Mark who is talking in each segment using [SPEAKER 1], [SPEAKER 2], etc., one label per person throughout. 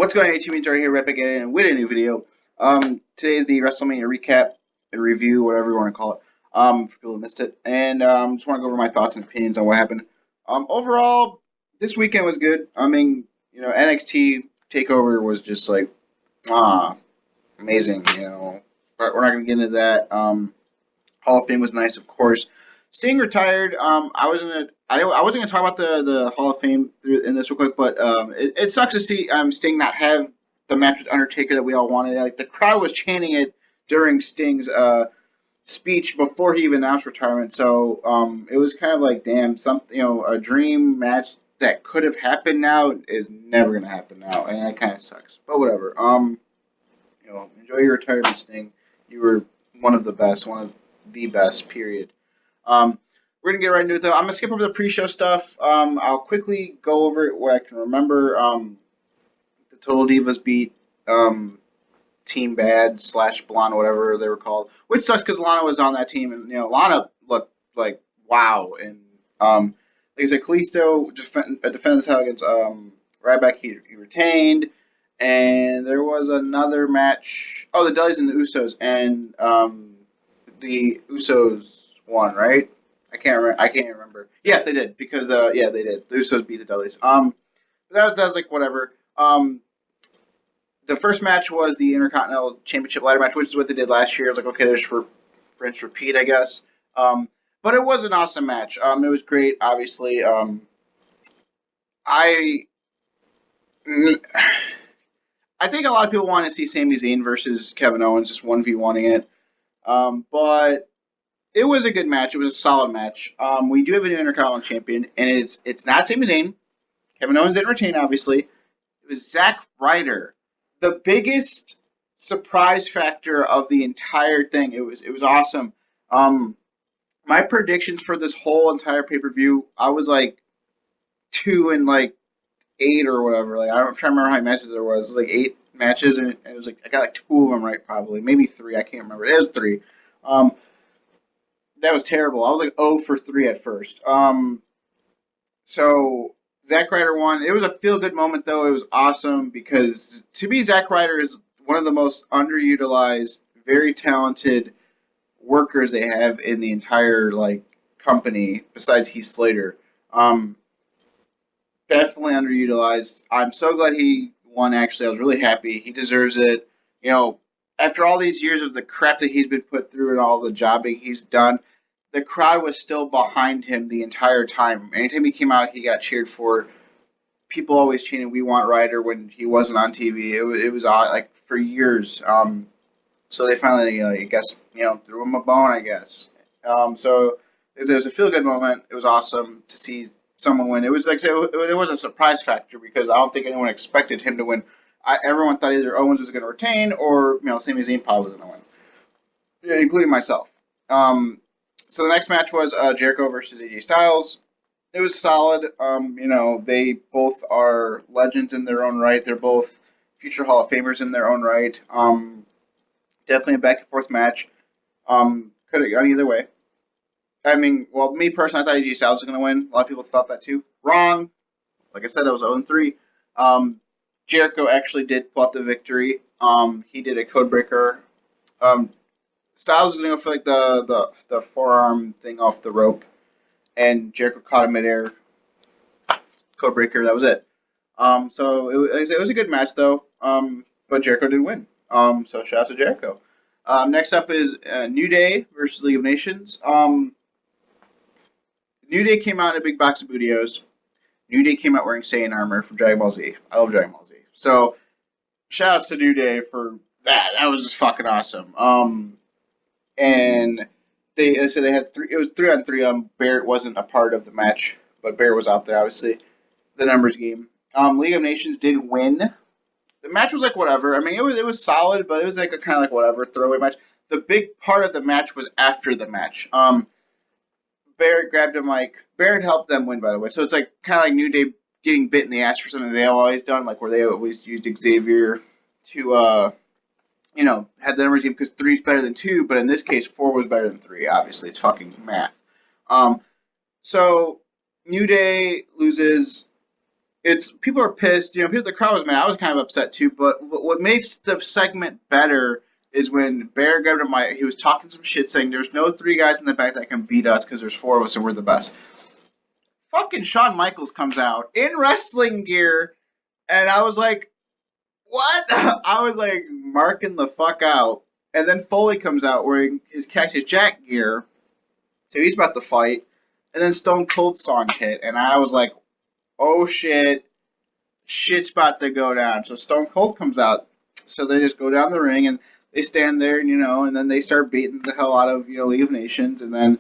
[SPEAKER 1] What's going on, YouTube? It's here, right back again with a new video. Today is the WrestleMania recap, a review, whatever you want to call it. For people who missed it, and just want to go over my thoughts and opinions on what happened. Overall, this weekend was good. I mean, NXT Takeover was just like, amazing. But we're not gonna get into that. Hall of Fame was nice, of course. Sting retired. I wasn't gonna talk about the Hall of Fame in this real quick, but it sucks to see Sting not have the match with Undertaker that we all wanted. Like the crowd was chanting it during Sting's speech before he even announced retirement. So it was kind of like, damn, something a dream match that could have happened now is never gonna happen now, and that kind of sucks. But whatever. Enjoy your retirement, Sting. You were one of the best, one of the best. Period. We're gonna get right into it though. I'm gonna skip over the pre-show stuff. I'll quickly go over it what I can remember. The Total Divas beat Team Bad / Blonde, whatever they were called, which sucks because Lana was on that team, and Lana looked like wow. And like I said, Kalisto defended the title against Ryback. He retained, and there was another match. Oh, the Dudleys and the Usos, and the Usos won, right? I can't remember. Yes, they did because yeah, they did. The Usos beat the Dudleys. That was like whatever. The first match was the Intercontinental Championship ladder match, which is what they did last year. I was like, okay, there's for rinse repeat, I guess. But it was an awesome match. It was great, obviously. I I think a lot of people want to see Sami Zayn versus Kevin Owens, just 1v1ing it. But it was a good match. It was a solid match. We do have a new Intercontinental Champion, and it's not Sami Zayn. Kevin Owens didn't retain, obviously. It was Zack Ryder. The biggest surprise factor of the entire thing. It was awesome. My predictions for this whole entire pay per view, I was like 2-8 or whatever. Like I'm trying to remember how many matches there was. It was like 8 matches, and it was like I got like 2 of them right, probably maybe 3. I can't remember. It was 3. That was terrible. I was like 0 for 3 at first. So Zack Ryder won. It was a feel good moment though. It was awesome because to me, Zack Ryder is one of the most underutilized, very talented workers they have in the entire company besides Heath Slater. Definitely underutilized. I'm so glad he won. Actually, I was really happy. He deserves it. After all these years of the crap that he's been put through and all the jobbing he's done, the crowd was still behind him the entire time. Anytime he came out, he got cheered for. People always chanting "We want Ryder" when he wasn't on TV. It was like for years. So they finally, I guess, threw him a bone. I guess. So it was a feel good moment. It was awesome to see someone win. It was like it was a surprise factor because I don't think anyone expected him to win. Everyone thought either Owens was going to retain or Sami Zayn probably was going to win, including myself. So the next match was Jericho versus AJ Styles. It was solid. They both are legends in their own right. They're both future Hall of Famers in their own right. Definitely a back and forth match. Could have gone either way. I mean, well, me personally, I thought AJ Styles was going to win. A lot of people thought that too. Wrong. Like I said, I was 0-3. Jericho actually did pull out the victory. He did a code breaker. Styles was going to go for the forearm thing off the rope, and Jericho caught him midair. Code breaker. That was it. So it was a good match though. But Jericho did win. So shout out to Jericho. Next up is New Day versus League of Nations. New Day came out in a big box of Bootios. New Day came out wearing Saiyan armor from Dragon Ball Z. I love Dragon Ball Z. So, shout outs to New Day for that. That was just fucking awesome. And they said they had 3. It was 3-on-3. Barrett wasn't a part of the match, but Barrett was out there, obviously. The numbers game. League of Nations did win. The match was like whatever. I mean, it was solid, but it was like a kind of like whatever throwaway match. The big part of the match was after the match. Barrett grabbed him Barrett helped them win, by the way. So it's like kind of like New Day getting bit in the ass for something they've always done, like where they always used Xavier to have the numbers game because 3 is better than 2, but in this case 4 was better than 3. Obviously, it's fucking math. So New Day loses. it's people are pissed. The crowd was mad. I was kind of upset too. But what makes the segment better is when Bear grabbed him. He was talking some shit, saying there's no three guys in the back that can beat us because there's four of us and we're the best. Fucking Shawn Michaels comes out in wrestling gear, and I was like, what? I was like marking the fuck out. And then Foley comes out wearing his Cactus Jack gear, so he's about to fight. And then Stone Cold song hit, and I was like, oh shit, shit's about to go down. So Stone Cold comes out. So they just go down the ring and they stand there, and then they start beating the hell out of League of Nations, and then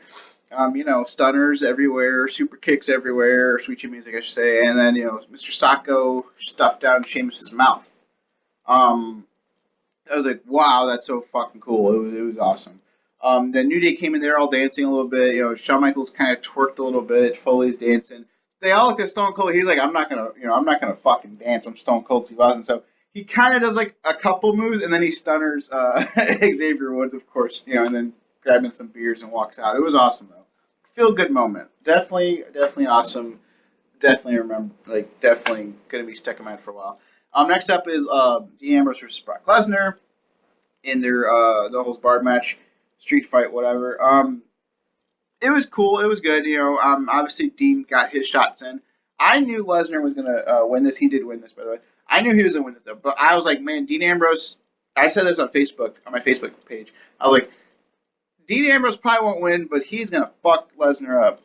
[SPEAKER 1] stunners everywhere, super kicks everywhere, sweet chin music, I should say, and then Mr. Sacco stuffed down Sheamus's mouth. Um, I was like, wow, that's so fucking cool. It was awesome. Then New Day came in there all dancing a little bit. Shawn Michaels kind of twerked a little bit. Foley's dancing. They all looked at Stone Cold. He's like, I'm not gonna fucking dance. I'm Stone Cold Steve Austin. So he kind of does like a couple moves, and then he stunners Xavier Woods, of course. And then grabbing some beers and walks out. It was awesome though. Feel good moment. Definitely awesome. Definitely remember, like, definitely gonna be stuck in my head for a while. Next up is Dean Ambrose versus Brock Lesnar in their the whole bar match, street fight, whatever. It was cool. It was good. Obviously Dean got his shots in. I knew Lesnar was gonna win this. He did win this, by the way. I knew he was gonna win this, though. But I was like, man, Dean Ambrose. I said this on Facebook, on my Facebook page. I was like, Dean Ambrose probably won't win, but he's gonna fuck Lesnar up.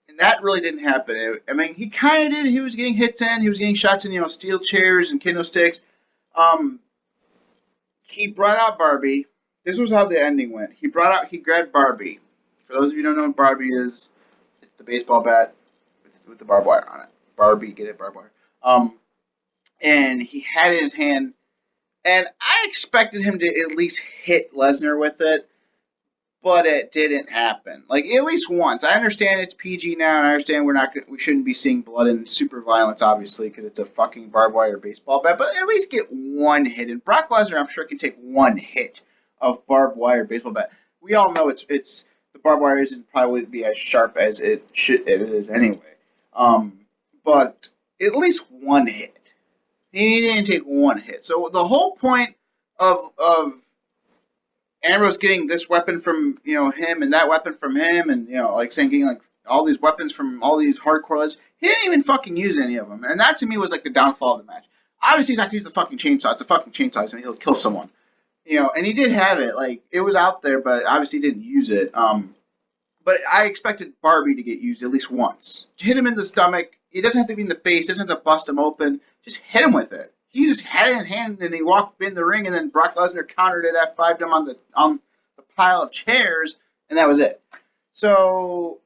[SPEAKER 1] And that really didn't happen. I mean, he kind of did. He was getting hits in. He was getting shots in, steel chairs and kendo sticks. Um, he brought out Barbie. This was how the ending went. He grabbed Barbie. For those of you who don't know what Barbie is, it's the baseball bat with the barbed wire on it. Barbie, get it, barbed wire. And he had it in his hand, and I expected him to at least hit Lesnar with it, but it didn't happen. Like, at least once. I understand it's PG now, and I understand we shouldn't be seeing blood and super violence, obviously, because it's a fucking barbed wire baseball bat. But at least get one hit. And Brock Lesnar, I'm sure, can take one hit of barbed wire baseball bat. We all know it's the barbed wire probably wouldn't be as sharp as it is anyway. But at least one hit. He didn't take one hit. So the whole point of Ambrose getting this weapon from him and that weapon from him, and like saying getting like all these weapons from all these hardcore legends, he didn't even fucking use any of them, and that to me was like the downfall of the match. Obviously, he's not gonna use the fucking chainsaw. It's a fucking chainsaw, and he'll kill someone. And he did have it, like it was out there, but obviously he didn't use it. But I expected Barbie to get used at least once. Hit him in the stomach. It doesn't have to be in the face. It doesn't have to bust him open. Just hit him with it. He just had it in his hand and he walked in the ring, and then Brock Lesnar countered it, F5'd him on the pile of chairs, and that was it. So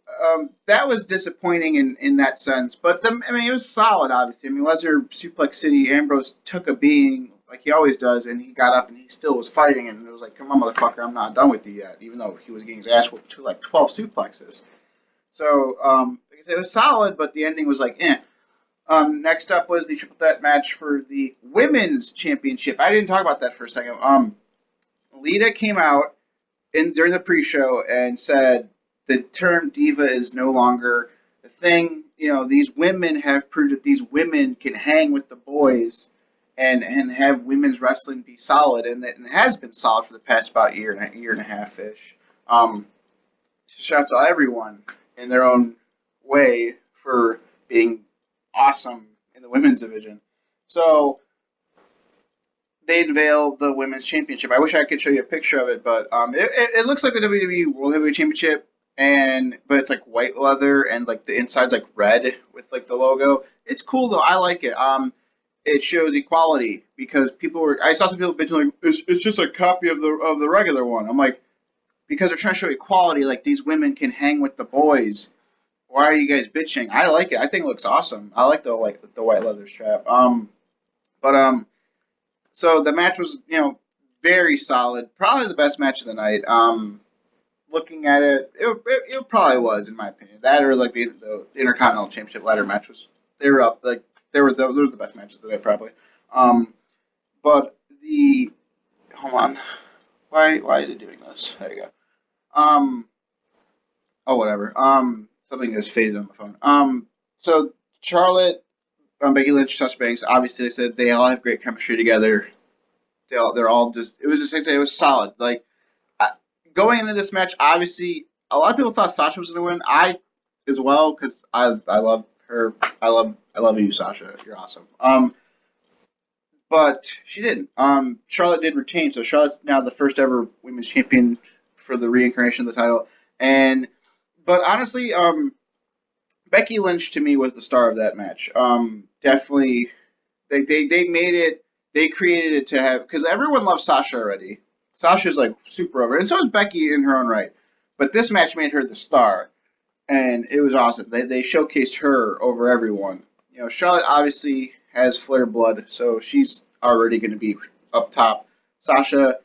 [SPEAKER 1] that was disappointing in that sense. But it was solid, obviously. I mean, Lesnar Suplex City, Ambrose took a beating like he always does, and he got up and he still was fighting, and it was like, come on, motherfucker, I'm not done with you yet, even though he was getting his ass whooped to like 12 suplexes. So, like I said, it was solid, but the ending was like, eh. Next up was the triple threat match for the women's championship. I didn't talk about that for a second. Lita came out during the pre-show and said the term diva is no longer the thing. These women have proved that these women can hang with the boys and have women's wrestling be solid, and it has been solid for the past about year and a half ish. Shout out to everyone in their own way for being awesome in the women's division. So they unveiled the women's championship. I wish I could show you a picture of it, but it looks like the WWE World Heavyweight Championship, but it's like white leather and like the inside's like red with like the logo. It's cool though. I like it. It shows equality because I saw some people bitching like it's just a copy of the regular one. I'm like, because they're trying to show equality, like these women can hang with the boys. Why are you guys bitching? I like it. I think it looks awesome. I like the white leather strap. So the match was very solid. Probably the best match of the night. Looking at it probably was, in my opinion. That or like the Intercontinental Championship ladder match was. They were up like. Those were the best matches of the night, probably. But hold on, why is it doing this? There you go. Oh, whatever. Something just faded on the phone. So Charlotte Becky Lynch, Sasha Banks. Obviously, they said they all have great chemistry together. They're all just. It was just like it was solid. Like I, going into this match, obviously, a lot of people thought Sasha was going to win. I as well because I love her. I love you, Sasha. You're awesome. But she didn't. Charlotte did retain, so Charlotte's now the first ever women's champion for the reincarnation of the title. And but honestly, Becky Lynch to me was the star of that match. Definitely, they made it. They created it to have because everyone loves Sasha already. Sasha's like super over, and so is Becky in her own right. But this match made her the star, and it was awesome. They showcased her over everyone. Charlotte obviously has Flair blood, so she's already going to be up top. Sasha,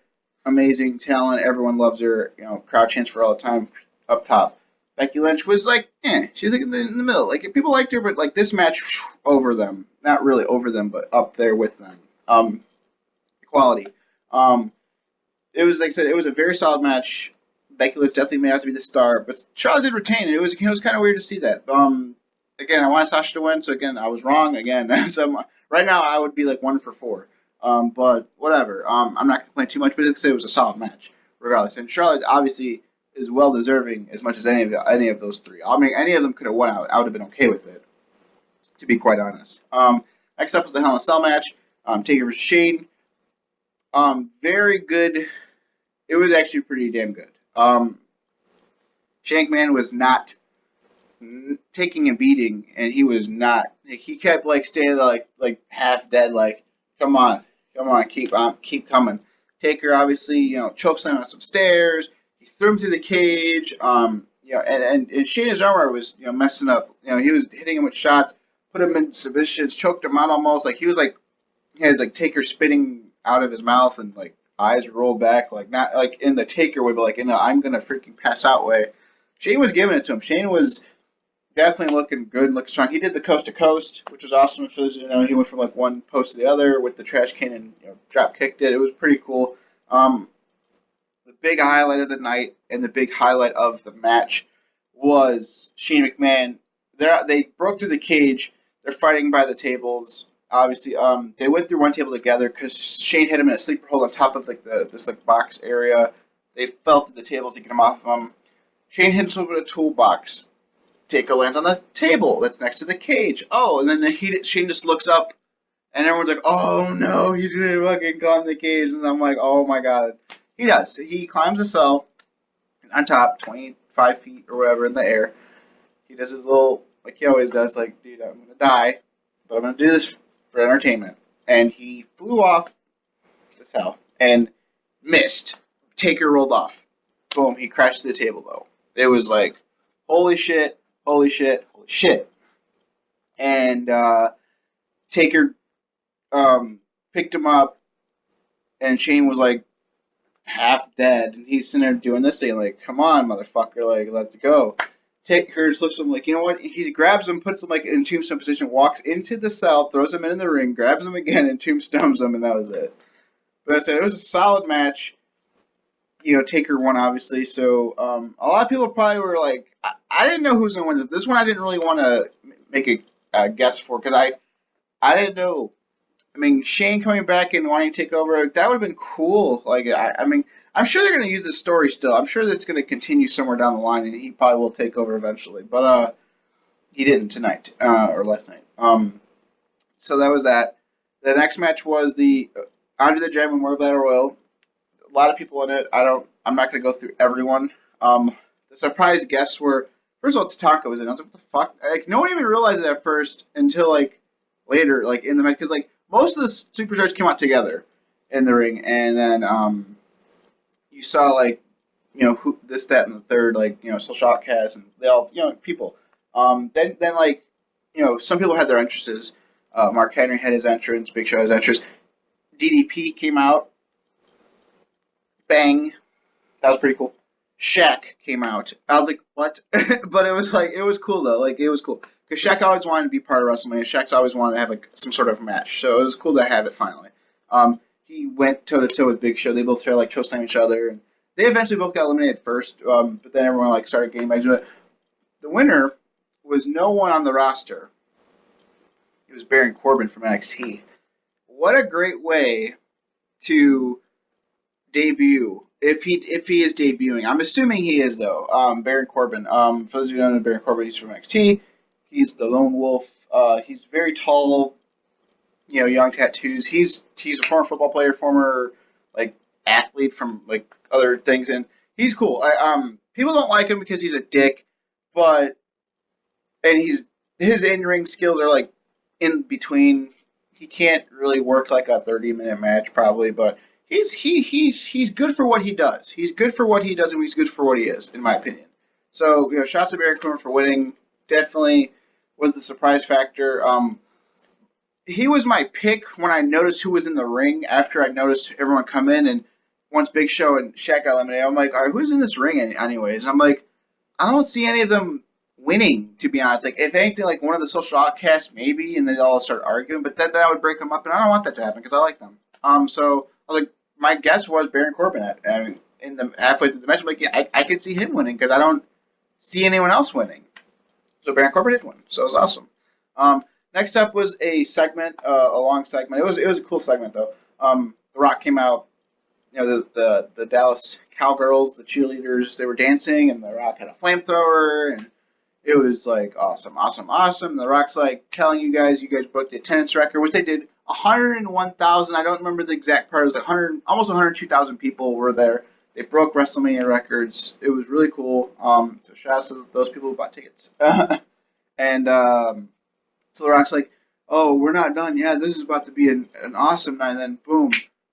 [SPEAKER 1] amazing talent. Everyone loves her. Crowd chants for all the time up top. Becky Lynch was like, she's like in the middle. Like people liked her, but like this match over them, not really over them, but up there with them. Quality. It was like I said, it was a very solid match. Becky Lynch definitely made out to be the star, but Charlotte did retain, and it was kind of weird to see that. Again, I wanted Sasha to win, so again, I was wrong again. So right now, I would be like 1 for 4. But whatever. I'm not going to complain too much, but it was a solid match, regardless. And Charlotte obviously is well deserving as much as any of those three. I mean, any of them could have won out. I would have been okay with it, to be quite honest. Next up was the Hell in a Cell match. Taker vs. Shane. Very good. It was actually pretty damn good. Shankman was not taking a beating, and he was not. He kept like staying like half dead. Like, come on, keep coming. Taker obviously chokeslammed on some stairs. He threw him through the cage. And Shane's armor was messing up. He was hitting him with shots, put him in submissions, choked him out almost. Like he had like Taker spitting out of his mouth and like eyes rolled back, like not like in the Taker way, but like in a I'm gonna freaking pass out way. Shane was giving it to him. Shane was definitely looking good, looking strong. He did the coast to coast, which was awesome. So he went from like one post to the other with the trash can and drop kicked it. It was pretty cool. The big highlight of the night and the big highlight of the match was Shane McMahon. They broke through the cage. They're fighting by the tables. Obviously, they went through one table together because Shane hit him in a sleeper hold on top of like this like box area. They felt the tables to get him off of him. Shane hits him with a toolbox. Taker lands on the table that's next to the cage. Oh, and then Shane just looks up, and everyone's like, "Oh no, he's gonna fucking climb the cage!" And I'm like, "Oh my god!" He does. He climbs the cell on top, 25 feet or whatever in the air. He does his little like he always does, like, "Dude, I'm gonna die, but I'm gonna do this for entertainment." And he flew off the cell and missed. Taker rolled off. Boom! He crashed to the table though. It was like, holy shit. Holy shit, holy shit. And Taker picked him up, and Shane was like half dead, and he's sitting there doing this thing, like, come on, motherfucker, like, let's go. Taker slips him, like, you know what? He grabs him, puts him like in tombstone position, walks into the cell, throws him in the ring, grabs him again, and tombstones him, and that was it. But I said it was a solid match. Taker won, obviously, so a lot of people probably were like, I didn't know who was going to win this. This one I didn't really want to make a guess for, because I didn't know. I mean, Shane coming back and wanting to take over, that would have been cool. Like, I mean, I'm sure they're going to use this story still. I'm sure that's going to continue somewhere down the line, and he probably will take over eventually. But he didn't tonight, or last night. So that was that. The next match was the Andre the Giant Memorial Battle Royal. A lot of people in it. I'm not going to go through everyone. The surprise guests were, first of all, Tatanka was in. I was like, what the fuck? Like, no one even realized it at first until like later, like in the match, because like most of the superstars came out together in the ring, and then you saw like who this, that, and the third, like Social Outcast, and they all people. Then like some people had their entrances. Mark Henry had his entrance. Big Show had his entrance. DDP came out. Bang. That was pretty cool. Shaq came out. I was like, what? But it was cool though. Like, it was cool. Because Shaq always wanted to be part of WrestleMania. Shaq's always wanted to have like some sort of match. So it was cool to have it finally. He went toe to toe with Big Show. They both tried to like chokeslam each other. And they eventually both got eliminated first. But then everyone like started getting back to it. The winner was no one on the roster. It was Baron Corbin from NXT. What a great way to debut if he is debuting. I'm assuming he is though. Baron Corbin. For those of you who don't know Baron Corbin, he's from NXT. He's the lone wolf. He's very tall. Young tattoos. He's a former football player, former like athlete from like other things, and he's cool. People don't like him because he's a dick, but and his in ring skills are like in between. He can't really work like a 30-minute match probably, but he's good for what he does. He's good for what he does, and he's good for what he is, in my opinion. So shots at Baron Corbin for winning definitely was the surprise factor. He was my pick when I noticed who was in the ring after I noticed everyone come in, and once Big Show and Shaq got eliminated, I'm like, all right, who's in this ring anyways? And I'm like, I don't see any of them winning, to be honest. Like, if anything, like one of the social outcasts, maybe, and they all start arguing, but that would break them up, and I don't want that to happen because I like them. So I was like, my guess was Baron Corbin. In the halfway through the match, I'm like, yeah, I could see him winning because I don't see anyone else winning. So Baron Corbin did win, so it was awesome. Next up was a segment, a long segment. It was a cool segment though. The Rock came out. The Dallas Cowgirls, the cheerleaders, they were dancing, and The Rock had a flamethrower, and it was like awesome, awesome, awesome. And The Rock's like telling you guys broke the attendance record, which they did. 101,000. I don't remember the exact part. It was like 100, almost 102,000 people were there. They broke WrestleMania records. It was really cool. So shout out to those people who bought tickets. And so The Rock's like, "Oh, we're not done. Yeah, this is about to be an awesome night." And then boom,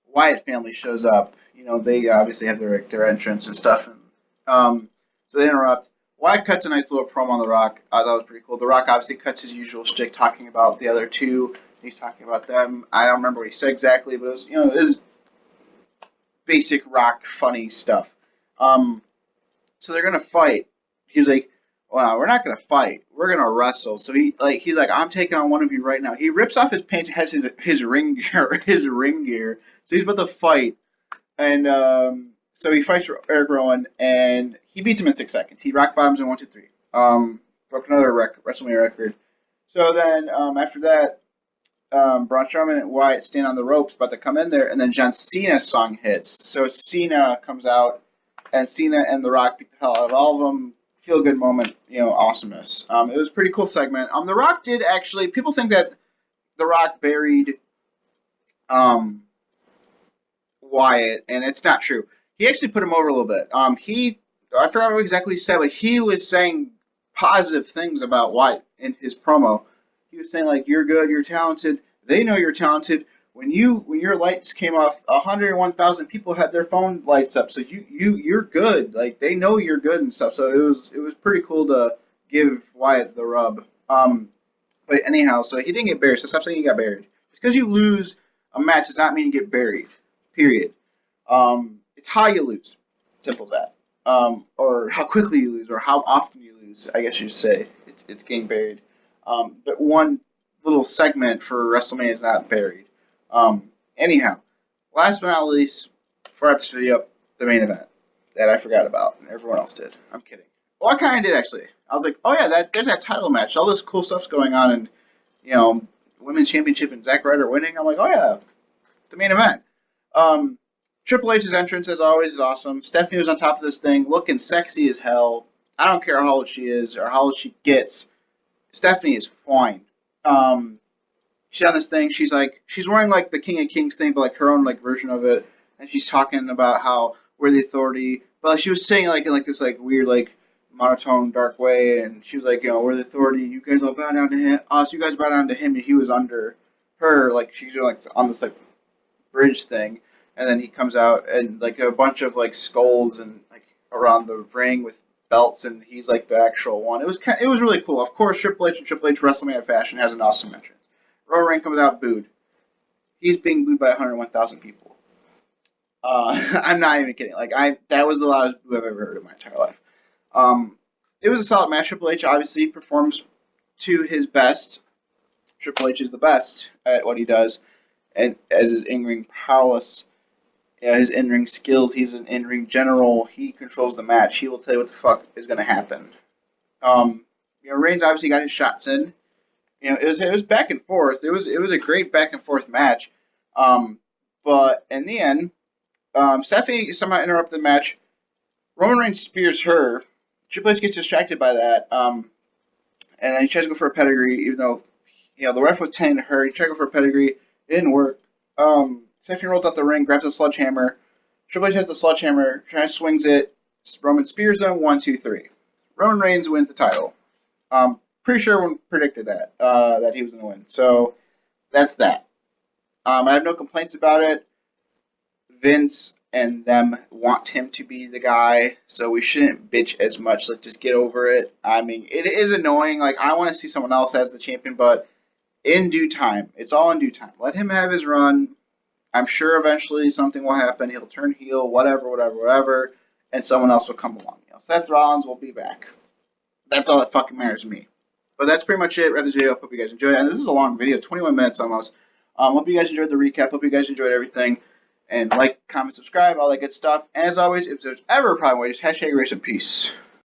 [SPEAKER 1] Wyatt family shows up. They obviously have their entrance and stuff. And so they interrupt. Wyatt cuts a nice little promo on The Rock. That was pretty cool. The Rock obviously cuts his usual shtick, talking about the other two. He's talking about them. I don't remember what he said exactly, but it was basic Rock funny stuff. So they're gonna fight. He was like, "Well, no, we're not gonna fight. We're gonna wrestle." So he's like, "I'm taking on one of you right now." He rips off his pants, has his ring gear, his ring gear. So he's about to fight, and so he fights Eric Rowan, and he beats him in 6 seconds. He rock bottoms in 1, 2, 3. Broke another WrestleMania record. So then after that, Braun Strowman and Wyatt stand on the ropes, about to come in there, and then John Cena's song hits. So Cena comes out, and Cena and The Rock beat the hell out of all of them. Feel good moment, awesomeness. It was a pretty cool segment. The Rock did actually. People think that The Rock buried Wyatt, and it's not true. He actually put him over a little bit. I forgot exactly what he said, but he was saying positive things about Wyatt in his promo. He was saying like, "You're good, you're talented. They know you're talented. When your lights came off, 101,000 people had their phone lights up. So you're good. Like they know you're good and stuff." So it was pretty cool to give Wyatt the rub. But anyhow, so he didn't get buried. So stop saying he got buried. Just because you lose a match does not mean you get buried. Period. It's how you lose. Simple as that. Or how quickly you lose, or how often you lose. I guess you should say it's getting buried. But one little segment for WrestleMania is not buried. Anyhow, last but not least, before I have to study up the main event that I forgot about and everyone else did. I'm kidding. Well, I kind of did actually. I was like, oh yeah, there's that title match. All this cool stuff's going on, and women's championship and Zack Ryder winning. I'm like, oh yeah, the main event. Triple H's entrance, as always, is awesome. Stephanie was on top of this thing, looking sexy as hell. I don't care how old she is or how old she gets. Stephanie is fine. She's on this thing. She's wearing like the King of Kings thing, but like her own like version of it. And she's talking about how we're the authority. But like, she was saying like in like this like weird like monotone dark way. And she was like, we're the authority. You guys all bow down to him. Us, you guys bow down to him. And he was under her. Like she's like on this like bridge thing. And then he comes out and like a bunch of like skulls and like around the ring with belts, and he's like the actual one. It was really cool. Of course, Triple H and Triple H WrestleMania fashion has an awesome entrance. Roman Reigns comes out booed. He's being booed by 101,000 people. I'm not even kidding. That was the loudest boo I've ever heard in my entire life. It was a solid match. Triple H obviously performs to his best. Triple H is the best at what he does, and as his in-ring prowess. His in-ring skills. He's an in-ring general. He controls the match. He will tell you what the fuck is going to happen. Reigns obviously got his shots in. it was back and forth. It was a great back and forth match. Um, but in the end, Stephanie somehow interrupted the match. Roman Reigns spears her. Triple H gets distracted by that. And then he tries to go for a pedigree, even though the ref was tending to her. He tried to go for a pedigree. It didn't work. Stephanie rolls out the ring, grabs a sledgehammer. Triple H has the sledgehammer, tries swings it. Roman spears him. 1, 2, 3. Roman Reigns wins the title. Pretty sure everyone predicted that he was going to win. So that's that. I have no complaints about it. Vince and them want him to be the guy, so we shouldn't bitch as much. Like, just get over it. I mean, it is annoying. Like, I want to see someone else as the champion, but in due time. It's all in due time. Let him have his run. I'm sure eventually something will happen. He'll turn heel, whatever, and someone else will come along. Seth Rollins will be back. That's all that fucking matters to me. But that's pretty much it. Wrap this video. Hope you guys enjoyed it. And this is a long video, 21 minutes almost. Hope you guys enjoyed the recap. Hope you guys enjoyed everything. And like, comment, subscribe, all that good stuff. And as always, if there's ever a problem, just hashtag race and peace.